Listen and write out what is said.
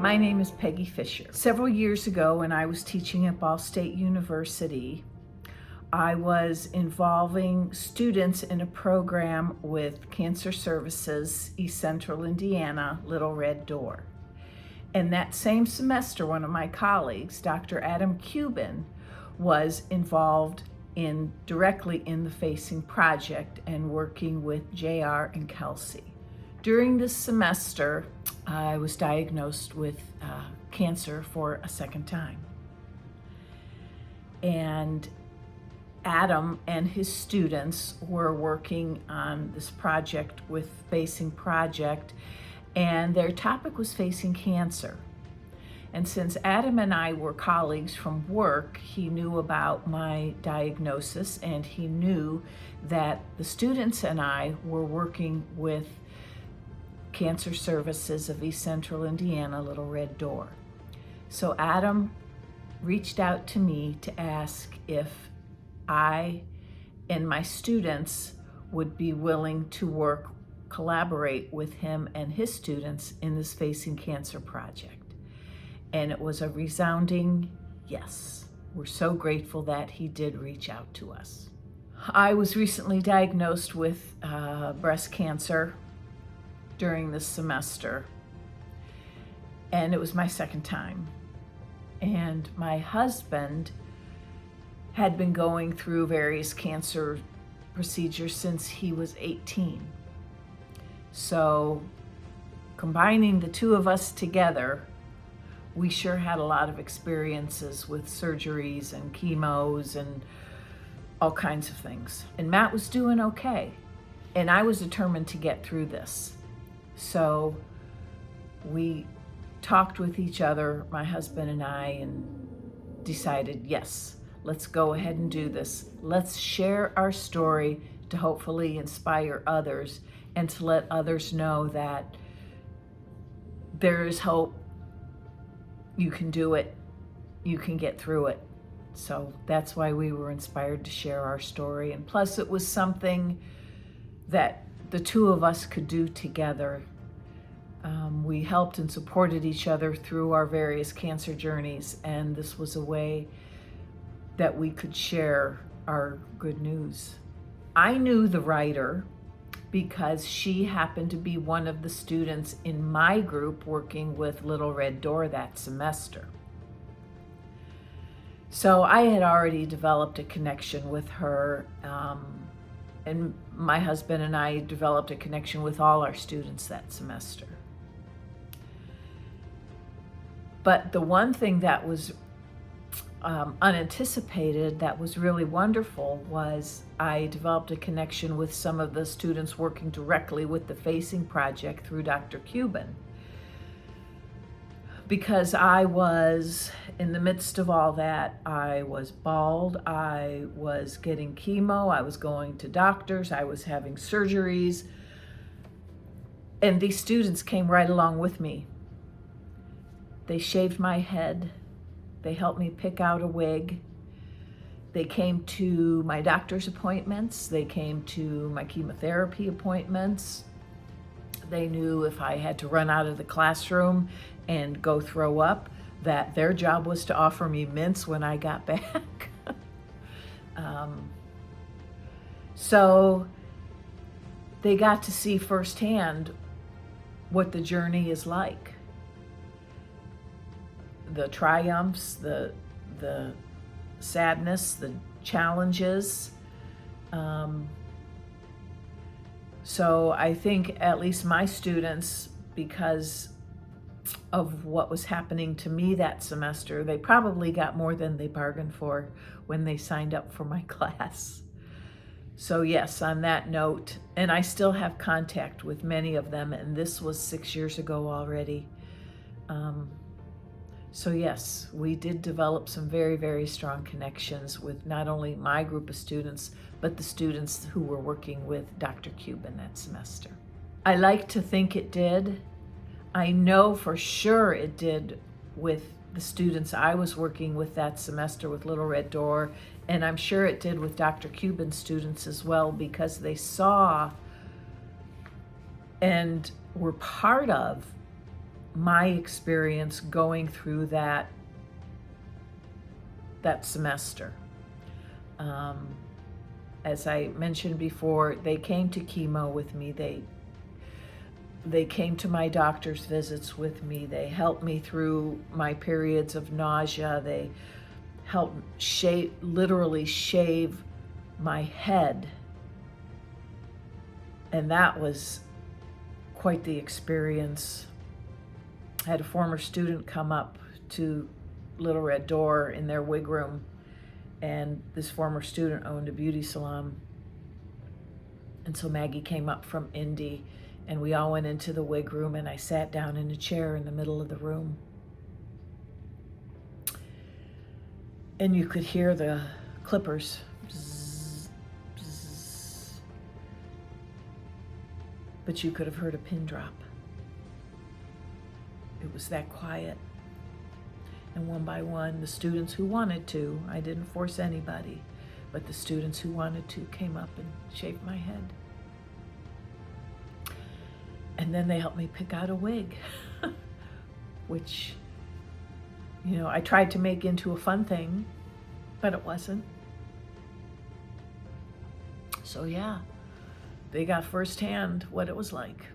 My name is Peggy Fisher. Several years ago, when I was teaching at Ball State University, I was involving students in a program with Cancer Services, East Central Indiana, Little Red Door. And that same semester, one of my colleagues, Dr. Adam Cuban, was involved directly in the Facing Project and working with JR and Kelsey. During this semester, I was diagnosed with cancer for a second time. And Adam and his students were working on this project with Facing Project, and their topic was facing cancer. And since Adam and I were colleagues from work, he knew about my diagnosis, and he knew that the students and I were working with Cancer Services of East Central Indiana, Little Red Door. So Adam reached out to me to ask if I and my students would be willing to collaborate with him and his students in this Facing Cancer project. And it was a resounding yes. We're so grateful that he did reach out to us. I was recently diagnosed with breast cancer during this semester, and it was my second time. And my husband had been going through various cancer procedures since he was 18. So combining the two of us together, we sure had a lot of experiences with surgeries and chemos and all kinds of things. And Matt was doing okay, and I was determined to get through this. So we talked with each other, my husband and I, and decided, yes, let's go ahead and do this. Let's share our story to hopefully inspire others and to let others know that there is hope. You can do it. You can get through it. So that's why we were inspired to share our story. And plus, it was something that the two of us could do together. We helped and supported each other through our various cancer journeys, and this was a way that we could share our good news. I knew the writer because she happened to be one of the students in my group working with Little Red Door that semester. So I had already developed a connection with her, and my husband and I developed a connection with all our students that semester. But the one thing that was unanticipated that was really wonderful was I developed a connection with some of the students working directly with the Facing Project through Dr. Cuban. Because I was in the midst of all that, I was bald, I was getting chemo, I was going to doctors, I was having surgeries, and these students came right along with me. They shaved my head, they helped me pick out a wig, they came to my doctor's appointments, they came to my chemotherapy appointments. They knew if I had to run out of the classroom and go throw up, that their job was to offer me mints when I got back. So they got to see firsthand what the journey is like. The triumphs, the sadness, the challenges. So I think at least my students, because of what was happening to me that semester, they probably got more than they bargained for when they signed up for my class. So yes, on that note, and I still have contact with many of them, and this was 6 years ago already. So yes, we did develop some very, very strong connections with not only my group of students, but the students who were working with Dr. Cuban that semester. I like to think it did. I know for sure it did with the students I was working with that semester with Little Red Door, and I'm sure it did with Dr. Cuban's students as well, because they saw and were part of my experience going through that semester. As I mentioned before, they came to chemo with me. They came to my doctor's visits with me. They helped me through my periods of nausea. They helped literally shave my head. And that was quite the experience. I had a former student come up to Little Red Door in their wig room, and this former student owned a beauty salon. And so Maggie came up from Indy, and we all went into the wig room, and I sat down in a chair in the middle of the room. And you could hear the clippers. Bzz, bzz. But you could have heard a pin drop. It was that quiet. And one by one, the students who wanted to, I didn't force anybody, but the students who wanted to came up and shaved my head. And then they helped me pick out a wig, which, I tried to make into a fun thing, but it wasn't. So yeah, they got firsthand what it was like.